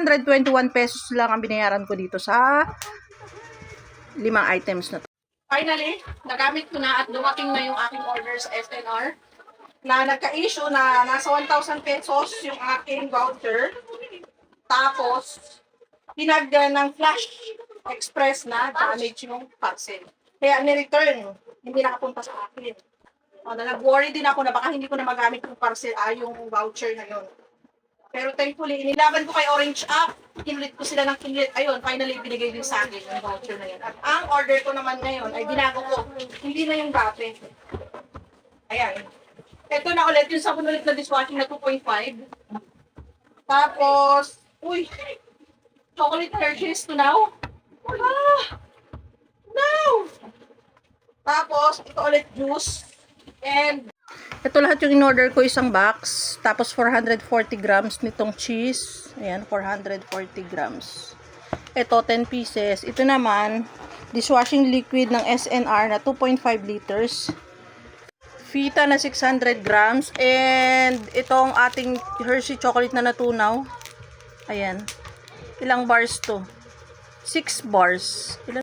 221 pesos lang ang binayaran ko dito sa 5 items na to. Finally, nagamit ko na at dumating na yung aking order sa SNR na nagka-issue na nasa 1,000 pesos yung aking voucher. Tapos, pinagda ng Flash Express na damage yung parcel. Kaya ni-return, hindi nakapunta sa akin. Nag-worry din ako na baka hindi ko na magamit yung parcel, yung voucher na yun. Pero thankfully, inilaban ko kay Orange App, kinulit ko sila ng kinulit. Ayun, finally, binigay din sa akin yung voucher na yun. At ang order ko naman ngayon ay binago ko. Hindi na yung dati. Ayan. Ito na ulit yung sabon ulit na dishwashing na 2.5. Tapos, uy, chocolate Hershey's to now. No! Tapos, ito ulit juice. And, ito lahat yung in-order ko, isang box. Tapos, 440 grams nitong cheese. Ayan, 440 grams. Ito, 10 pieces. Ito naman, dishwashing liquid ng SNR na 2.5 liters. Fita na 600 grams. And, itong ating Hershey chocolate na natunaw. Ayan. Ilang bars to? 6 bars. Ilan?